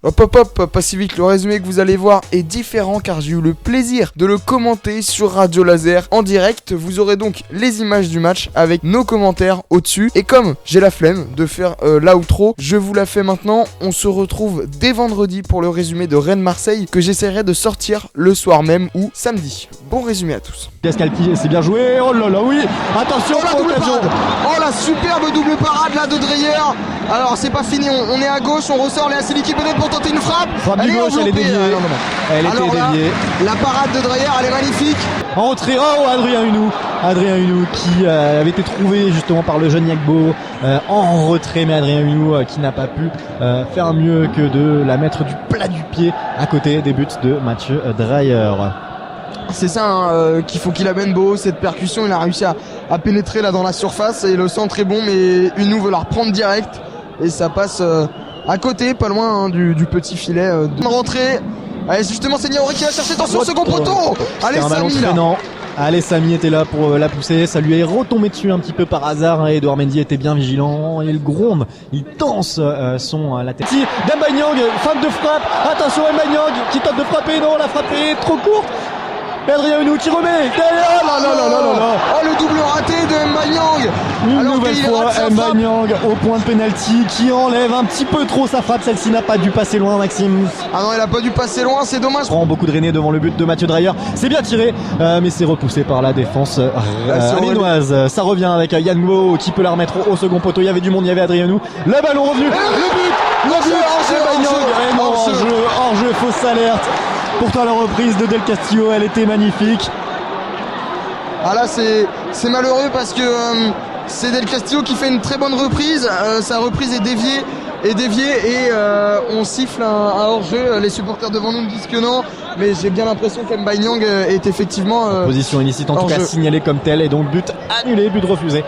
Hop hop hop, pas si vite, le résumé que vous allez voir est différent car j'ai eu le plaisir de le commenter sur Radio Laser en direct. Vous aurez donc les images du match avec nos commentaires au-dessus. Et comme j'ai la flemme de faire l'outro, je vous la fais maintenant. On se retrouve dès vendredi pour le résumé de Rennes-Marseille que j'essaierai de sortir le soir même ou samedi. Bon résumé à tous. Scalpi, c'est bien joué, oh là là oui, attention, la double parade. Oh la superbe double parade là de Dreyer. Alors c'est pas fini, on est à gauche, on ressort les Asiliki peut-être pour tenter une frappe. Frappe du gauche, elle est déviée. Elle était déviée. La parade de Dreyer, elle est magnifique. Entrée, oh Adrien Hunou qui avait été trouvé justement par le jeune Yagbo en retrait, mais Adrien Hunou qui n'a pas pu faire mieux que de la mettre du plat du pied à côté des buts de Mathieu Dreyer. C'est ça qu'il faut qu'il amène Beau, cette percussion, il a réussi à pénétrer là dans la surface et le centre est bon, mais Hunou veut la reprendre direct et ça passe à côté, pas loin du petit filet de rentrée. Allez, justement c'est Niaouri qui va chercher, attention, second poteau. Allez Samy là. Allez, Samy était là pour la pousser, ça lui est retombé dessus un petit peu par hasard. Edouard Mendy était bien vigilant, il gronde, il danse la tête. Demba Nyang, fin de frappe, attention Demba Nyang qui tente de frapper, non, la frappe est trop courte. Adrien Hunou qui remet, oh le double raté de Demba Nyang. Une nouvelle fois Demba Nyang au point de pénalty qui enlève un petit peu trop sa frappe, celle-ci n'a pas dû passer loin Maxime. Ah non, elle a pas dû passer loin, c'est dommage. Prend beaucoup de Rennais devant le but de Mathieu Dreyer, c'est bien tiré mais c'est repoussé par la défense rhénoise. Ça revient avec Yann Mo qui peut la remettre au second poteau, il y avait du monde, il y avait Adrien Hunou, le ballon revenu, hors-jeu, fausse alerte. Pourtant la reprise de Del Castillo, elle était magnifique. Ah là c'est malheureux parce que c'est Del Castillo qui fait une très bonne reprise. Sa reprise est déviée et on siffle un hors-jeu. Les supporters devant nous me disent que non, mais j'ai bien l'impression qu'Mba Nyang est effectivement position illicite en tout cas signalée comme telle, et donc but annulé, but refusé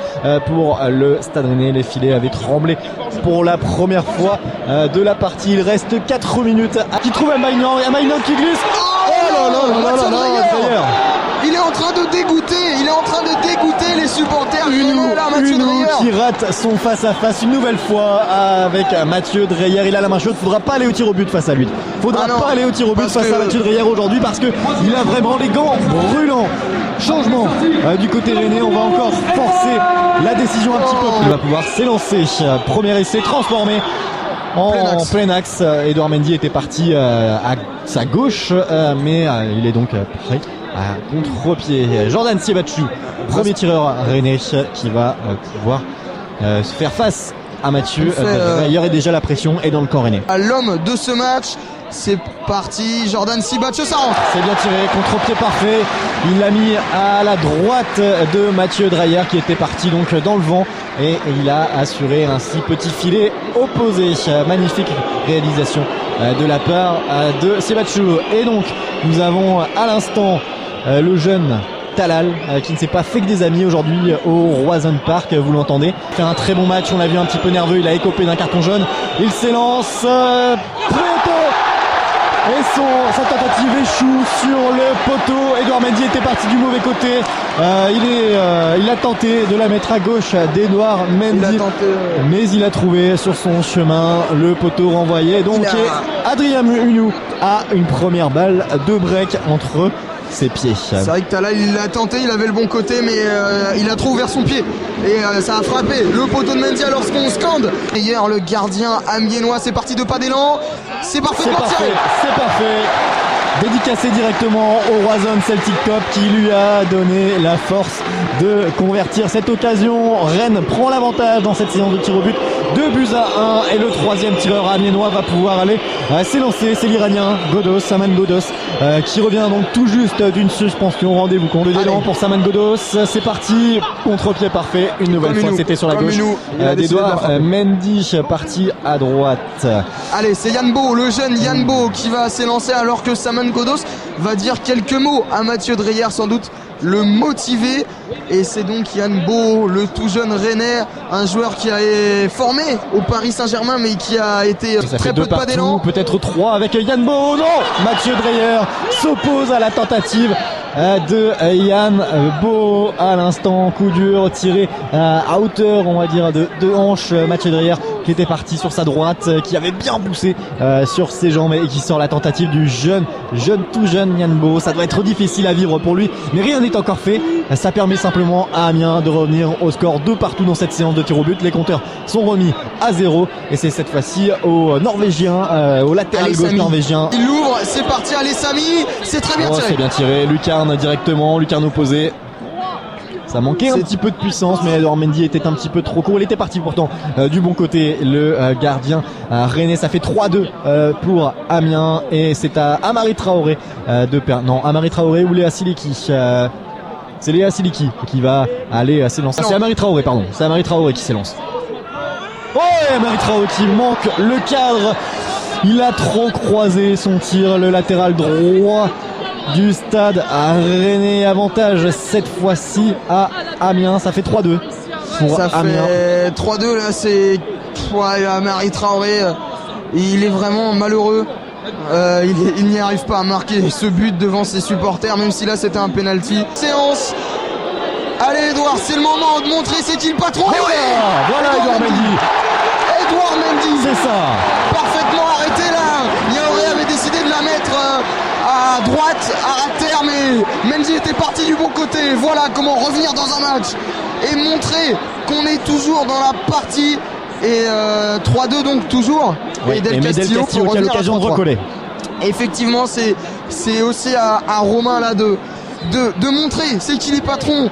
pour le Stade Rennais. Les filets avaient tremblé pour la première fois de la partie. Il reste 4 minutes. Qui trouve Mba Nyang qui glisse. Il est en train de dégoûter les supporters. Hunou qui rate son face-à-face une nouvelle fois avec Mathieu Dreyer. Il a la main chaude, faudra pas aller au tir au but face à lui. Pas aller au tir au but face à Mathieu Dreyer aujourd'hui parce que il a vraiment les gants brûlants. Changement du côté rennais, on va encore forcer la décision un petit peu plus. Il va pouvoir s'élancer. Premier essai transformé en plein axe. Edouard Mendy était parti à sa gauche, mais il est donc prêt à contre-pied. Jordan Siebatchou, premier tireur rennais qui va pouvoir se faire face à Mathieu Dreyer, et déjà la pression est dans le camp rennais. L'homme de ce match, c'est parti, Jordan Siebatchou, ça rentre. C'est bien tiré, contre-pied parfait. Il l'a mis à la droite de Mathieu Dreyer qui était parti donc dans le vent, et il a assuré un si petit filet opposé. Magnifique réalisation de la part de Siebatchou. Et donc nous avons à l'instant le jeune Talal qui ne s'est pas fait que des amis aujourd'hui au Roison Park, vous l'entendez. Il fait un très bon match, on l'a vu un petit peu nerveux, il a écopé d'un carton jaune. Il s'élance, poteau, et sa tentative échoue sur le poteau. Edouard Mendy était parti du mauvais côté. Il a tenté de la mettre à gauche d'Edouard Mendy, mais il a trouvé sur son chemin le poteau renvoyé. Donc Adrien Hunou a une première balle de break entre ses pieds. C'est vrai que Talal il l'a tenté, il avait le bon côté, mais il a trop ouvert son pied et ça a frappé le poteau de Mendy lorsqu'on scande. Hier le gardien amiénois, c'est parti de pas d'élan, c'est parfait. C'est parfait. Dédicacé directement au Roison Celtic Cup qui lui a donné la force de convertir cette occasion. Rennes prend l'avantage dans cette séance de tir au but, 2-1, et le troisième tireur amiénois va pouvoir aller s'élancer. C'est l'Iranien Saman Ghoddos qui revient donc tout juste d'une suspension. Rendez-vous compte d'élan pour Saman Ghoddos. C'est parti, contre-pied parfait une nouvelle fois, c'était sur la gauche d'Edouard Mendy, parti à droite. Allez, c'est Yann Beau, le jeune Yann Beau qui va s'élancer, alors que Saman Ghoddos va dire quelques mots à Mathieu Dreyer, sans doute le motiver. Et c'est donc Yann Beau, le tout jeune Rennais, un joueur qui a été formé au Paris Saint-Germain mais qui a été très peu de pas d'élan. Peut-être 3 avec Yann Beau. Non, Mathieu Dreyer s'oppose à la tentative de Yann Beau à l'instant. Coup dur tiré à hauteur, on va dire, de hanche. Mathieu Dreyer qui était parti sur sa droite, qui avait bien poussé sur ses jambes et qui sort la tentative du tout jeune Nianbo. Ça doit être difficile à vivre pour lui, mais rien n'est encore fait. Ça permet simplement à Amiens de revenir au score 2-2 dans cette séance de tir au but. Les compteurs sont remis à 0 et c'est cette fois-ci au Norvégien, au latéral gauche norvégien. Il l'ouvre, c'est parti, allez Samy, c'est très bien tiré. C'est bien tiré, Lucarne directement, Lucarne opposé. Ça manquait un petit peu de puissance, mais Edouard Mendy était un petit peu trop court. Il était parti pourtant du bon côté, le gardien rennais. Ça fait 3-2 pour Amiens et c'est à Amari Traoré Amari Traoré ou Léa Siliki. C'est Léa Siliki qui va aller s'élancer. C'est Amari Traoré, pardon. C'est Amari Traoré qui s'élance. Oh, et Amari Traoré qui manque le cadre. Il a trop croisé son tir, le latéral droit du stade à Rennais. Avantage cette fois-ci à Amiens. Ça fait 3-2 pour ça Amiens. Fait 3-2 là, c'est Amari Traoré. Il est vraiment malheureux. Il n'y arrive pas à marquer ce but devant ses supporters, même si là c'était un penalty. Séance. Allez Edouard, c'est le moment de montrer c'est qui le patron. Voilà Edouard Mendy. Edouard Mendy. C'est ça. Parfaitement arrêté là. Yaoré avait décidé de la mettre à droite, à terre, mais Mendy était parti du bon côté. Voilà comment revenir dans un match et montrer qu'on est toujours dans la partie. Et 3-2 donc toujours. Oui, et Del Castillo qui a l'occasion de recoller. Effectivement, c'est aussi à Romain là de montrer c'est qui les patrons.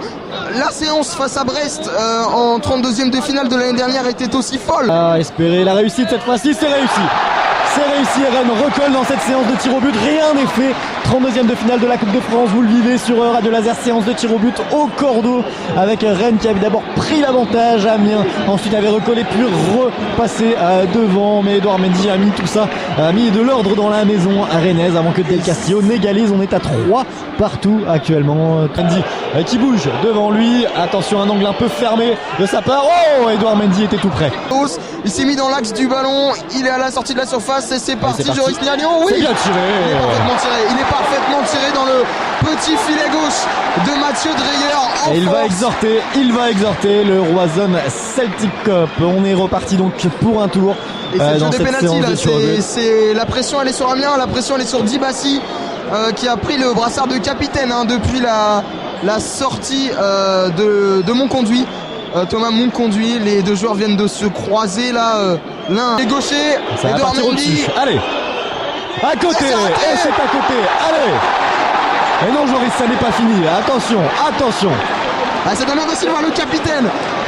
La séance face à Brest en 32e de finale de l'année dernière était aussi folle. Espérer la réussite cette fois-ci, c'est réussi. C'est réussi, Rennes recolle dans cette séance de tir au but, rien n'est fait. 32e de finale de la Coupe de France, vous le vivez sur Radio Laser, séance de tir au but au cordeau avec Rennes qui avait d'abord pris l'avantage, Amiens ensuite avait recollé puis repassé devant, mais Edouard Mendy a mis tout ça, a mis de l'ordre dans la maison rennaise avant que Del Castillo n'égalise. On est à 3 partout actuellement. Mendy qui bouge devant lui, attention, un angle un peu fermé de sa part. Oh, Edouard Mendy était tout près. Il s'est mis dans l'axe du ballon, il est à la sortie de la surface et c'est parti. Joris Nianion, oui, c'est bien tiré. Il est parfaitement tiré dans le petit filet gauche de Mathieu Dreyer. Et il va exhorter le Roison Celtic Cup. On est reparti donc pour un tour. Et c'est le jeu des pénaltys là, c'est la pression elle est sur Amiens, la pression elle est sur Dibassi qui a pris le brassard de capitaine depuis la sortie de Monconduit. Thomas Monconduit, les deux joueurs viennent de se croiser là. L'un est gaucher, Edouard Mendy. Allez, à côté, et c'est à côté, allez. Et non Joris, ça n'est pas fini, attention. C'est Damien Da Silva, le capitaine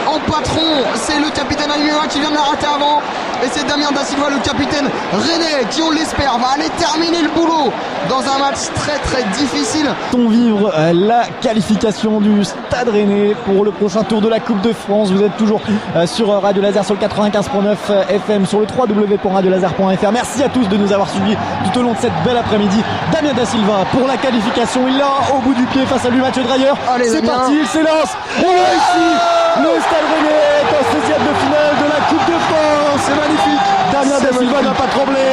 en patron, c'est le capitaine Almeida qui vient de la rater avant. Et c'est Damien Da Silva, le capitaine rennais, qui on l'espère va aller terminer le boulot dans un match très très difficile. On vivre la qualification du Stade Rennais pour le prochain tour de la Coupe de France. Vous êtes toujours sur Radio Laser, sur le 95.9 FM, sur le www.radiolaser.fr. Merci à tous de nous avoir suivis tout au long de cette belle après-midi. Damien Da Silva pour la qualification, il l'a au bout du pied face à lui Mathieu Dreyer. C'est parti, il s'élance, il réussit. Le Stade Rennais est en 16e de finale de la Coupe de France. C'est magnifique. Damien Da Silva n'a pas tremblé.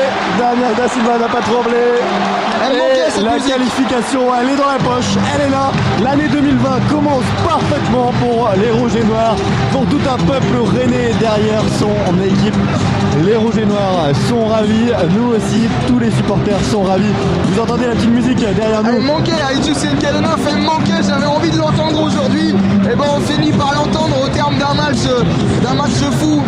La qualification, elle est dans la poche, elle est là. L'année 2020 commence parfaitement pour les Rouges et Noirs, pour tout un peuple rennais derrière son équipe. Les Rouges et Noirs sont ravis, nous aussi, tous les supporters sont ravis. Vous entendez la petite musique derrière nous? Elle manquait, Aïdjus Nkalona fait manquer, j'avais envie de l'entendre aujourd'hui. Et ben on finit par l'entendre au terme d'un match fou.